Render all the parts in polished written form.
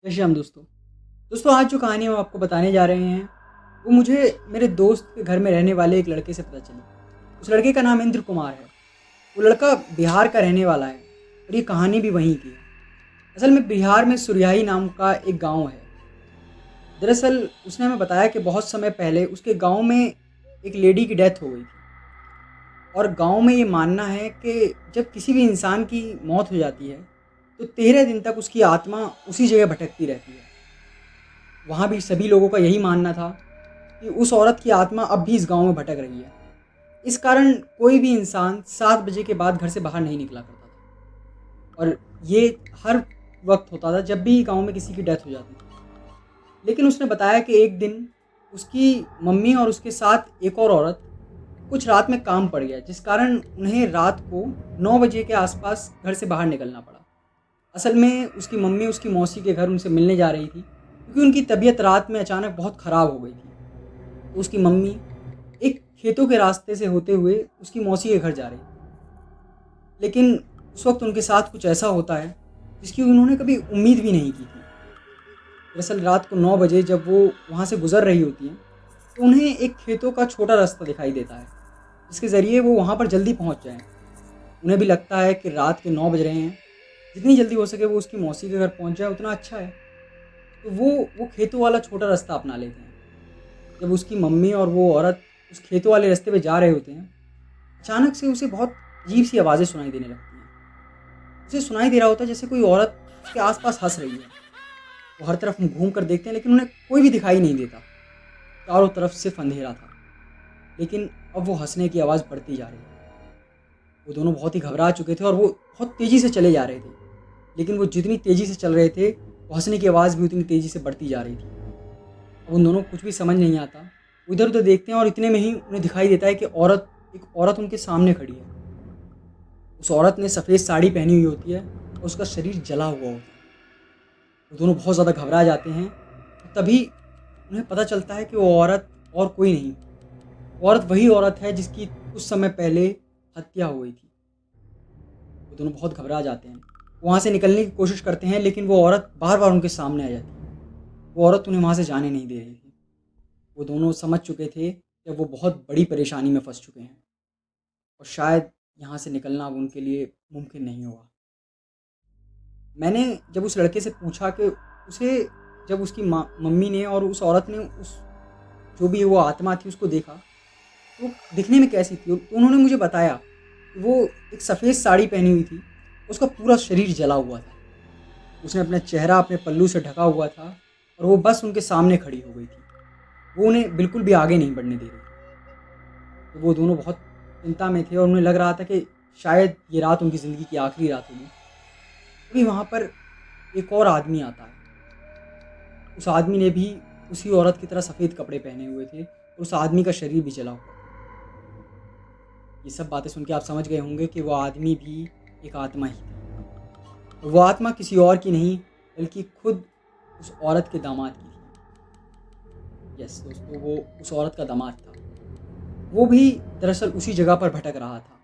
जय श्री राम दोस्तों। आज जो कहानी हम आपको बताने जा रहे हैं, वो मुझे मेरे दोस्त के घर में रहने वाले एक लड़के से पता चली। उस लड़के का नाम इंद्र कुमार है। वो लड़का बिहार का रहने वाला है और ये कहानी भी वहीं की है। असल में बिहार में सुरयाही नाम का एक गांव है। दरअसल उसने हमें बताया कि बहुत समय पहले उसके गांव में एक लेडी की डेथ हो गई थी और गांव में ये मानना है कि जब किसी भी इंसान की मौत हो जाती है तो 13 दिन तक उसकी आत्मा उसी जगह भटकती रहती है। वहाँ भी सभी लोगों का यही मानना था कि उस औरत की आत्मा अब भी इस गांव में भटक रही है। इस कारण कोई भी इंसान 7 बजे के बाद घर से बाहर नहीं निकला करता था और ये हर वक्त होता था जब भी गांव में किसी की डेथ हो जाती थी। लेकिन उसने बताया कि एक दिन उसकी मम्मी और उसके साथ एक और औरत कुछ रात में काम पड़ गया, जिस कारण उन्हें रात को 9 बजे के आसपास घर से बाहर निकलना पड़ा। असल में उसकी मम्मी उसकी मौसी के घर उनसे मिलने जा रही थी क्योंकि उनकी तबीयत रात में अचानक बहुत ख़राब हो गई थी। तो उसकी मम्मी एक खेतों के रास्ते से होते हुए उसकी मौसी के घर जा रही थी। लेकिन उस वक्त उनके साथ कुछ ऐसा होता है जिसकी उन्होंने कभी उम्मीद भी नहीं की थी। दरअसल रात को 9 बजे जब वो वहाँ से गुजर रही होती हैं तो उन्हें एक खेतों का छोटा रास्ता दिखाई देता है जिसके ज़रिए वो वहाँ पर जल्दी पहुँच जाएँ। उन्हें भी लगता है कि रात के 9 बज रहे हैं, जितनी जल्दी हो सके वो उसकी मौसी के घर पहुँच जाए उतना अच्छा है। तो वो खेतों वाला छोटा रास्ता अपना लेते हैं। जब उसकी मम्मी और वो औरत उस खेतों वाले रास्ते पे जा रहे होते हैं, अचानक से उसे बहुत अजीब सी आवाज़ें सुनाई देने लगती हैं। उसे सुनाई दे रहा होता है जैसे कोई औरत उसके आसपास हंस रही है। वो हर तरफ घूम कर देखते हैं लेकिन उन्हें कोई भी दिखाई नहीं देता। चारों तरफ सिर्फ अंधेरा था। लेकिन अब वो हंसने की आवाज़ बढ़ती जा रही है। वो दोनों बहुत ही घबरा चुके थे और वो बहुत तेज़ी से चले जा रहे थे। लेकिन वो जितनी तेज़ी से चल रहे थे, वो हंसने की आवाज़ भी उतनी तेज़ी से बढ़ती जा रही थी। अब उन दोनों को कुछ भी समझ नहीं आता। इधर उधर देखते हैं और इतने में ही उन्हें दिखाई देता है कि एक औरत उनके सामने खड़ी है। उस औरत ने सफ़ेद साड़ी पहनी हुई होती है और उसका शरीर जला हुआ होता है। वो दोनों बहुत ज़्यादा घबरा जाते हैं। तभी उन्हें पता चलता है कि वो औरत और कोई नहीं, वो औरत वही औरत है जिसकी कुछ समय पहले हत्या हो गई थी। वो दोनों बहुत घबरा जाते हैं। वहाँ से निकलने की कोशिश करते हैं लेकिन वो औरत बार बार उनके सामने आ जाती है। वो औरत उन्हें वहाँ से जाने नहीं दे रही थी। वो दोनों समझ चुके थे कि वो बहुत बड़ी परेशानी में फंस चुके हैं और शायद यहाँ से निकलना अब उनके लिए मुमकिन नहीं होगा। मैंने जब उस लड़के से पूछा कि उसे जब उसकी मम्मी ने और उस औरत ने उस जो भी वो आत्मा थी उसको देखा तो वो दिखने में कैसी थी, तो उन्होंने मुझे बताया कि वो एक सफ़ेद साड़ी पहनी हुई थी। उसका पूरा शरीर जला हुआ था। उसने अपना चेहरा अपने पल्लू से ढका हुआ था और वो बस उनके सामने खड़ी हो गई थी। वो उन्हें बिल्कुल भी आगे नहीं बढ़ने दे रही थी। तो वो दोनों बहुत चिंता में थे और उन्हें लग रहा था कि शायद ये रात उनकी ज़िंदगी की आखिरी रात होगी। तभी वहाँ पर एक और आदमी आता है। उस आदमी ने भी उसी औरत की तरह सफ़ेद कपड़े पहने हुए थे और उस आदमी का शरीर भी जला हुआ था। ये सब बातें सुन के आप समझ गए होंगे कि वो आदमी भी एक आत्मा ही थी। और वो आत्मा किसी और की नहीं बल्कि खुद उस औरत के दामाद की थी। यस दोस्तों, वो उस औरत का दामाद था। वो भी दरअसल उसी जगह पर भटक रहा था।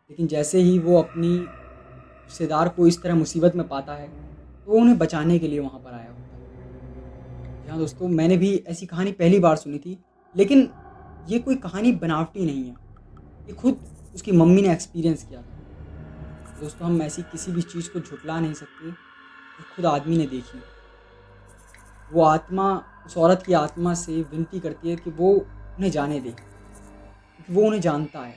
लेकिन जैसे ही वो अपनी रिश्तेदार को इस तरह मुसीबत में पाता है तो वो उन्हें बचाने के लिए वहाँ पर आया होता है। जी हाँ दोस्तों, मैंने भी ऐसी कहानी पहली बार सुनी थी। लेकिन ये कोई कहानी बनावटी नहीं है, ये खुद उसकी मम्मी ने एक्सपीरियंस किया था। दोस्तों, हम ऐसी किसी भी चीज़ को झुठला नहीं सकते जो खुद आदमी ने देखी। वो आत्मा उस औरत की आत्मा से विनती करती है कि वो उन्हें जाने दे क्योंकि वो उन्हें जानता है।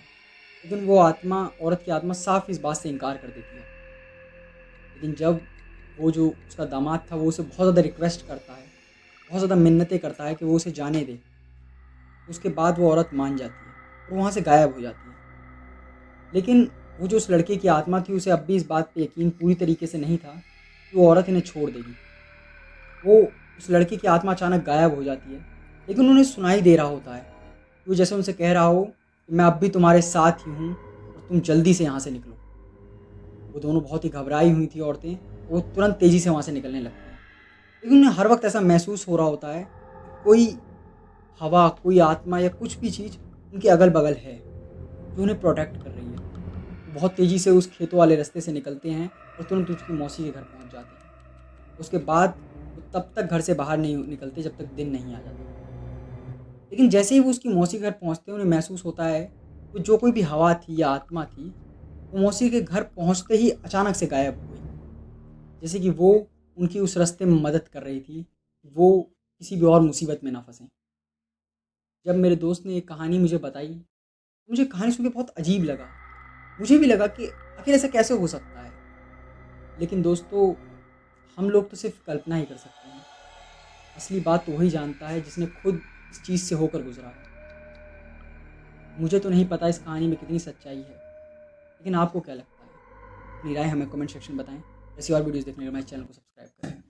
लेकिन वो आत्मा औरत की आत्मा साफ इस बात से इनकार कर देती है। लेकिन जब वो जो उसका दामाद था वो उसे बहुत ज़्यादा रिक्वेस्ट करता है, बहुत ज़्यादा मिन्नतें करता है कि वो उसे जाने दे, तो उसके बाद वो औरत मान जाती है और वहाँ से गायब हो जाती है। लेकिन वो जो उस लड़के की आत्मा थी उसे अब भी इस बात पे यकीन पूरी तरीके से नहीं था कि वो औरत इन्हें छोड़ देगी। वो उस लड़के की आत्मा अचानक गायब हो जाती है लेकिन उन्हें सुनाई दे रहा होता है। वो जैसे उनसे कह रहा हो कि मैं अब भी तुम्हारे साथ ही हूँ और तुम जल्दी से यहाँ से निकलो। वो दोनों बहुत ही घबराई हुई थी औरतें, वो तुरंत तेज़ी से वहाँ से निकलने लगती हैं। लेकिन उन्हें हर वक्त ऐसा महसूस हो रहा होता है कि कोई हवा, कोई आत्मा या कुछ भी चीज़ उनके अगल-बगल है, जो उन्हें प्रोटेक्ट कर रही है। वो बहुत तेज़ी से उस खेतों वाले रास्ते से निकलते हैं और तुरंत उसकी मौसी के घर पहुँच जाते हैं। उसके बाद तब तक घर से बाहर नहीं निकलते जब तक दिन नहीं आ जाता। लेकिन जैसे ही वो उसकी मौसी के घर पहुँचते हैं, उन्हें महसूस होता है कि जो कोई भी हवा थी या आत्मा थी, वो मौसी के घर पहुँचते ही अचानक से गायब हो गई। जैसे कि वो उनकी उस रास्ते में मदद कर रही थी, वो किसी भी और मुसीबत में ना फंसें। जब मेरे दोस्त ने ये कहानी मुझे बताई, मुझे कहानी सुन के बहुत अजीब लगा। मुझे भी लगा कि आखिर ऐसा कैसे हो सकता है। लेकिन दोस्तों, हम लोग तो सिर्फ कल्पना ही कर सकते हैं। असली बात तो वही जानता है जिसने खुद इस चीज़ से होकर गुजरा है। मुझे तो नहीं पता इस कहानी में कितनी सच्चाई है, लेकिन आपको क्या लगता है? अपनी राय हमें कमेंट सेक्शन में बताएं। ऐसी और वीडियोस देखने के लिए हमारे चैनल को सब्सक्राइब करें।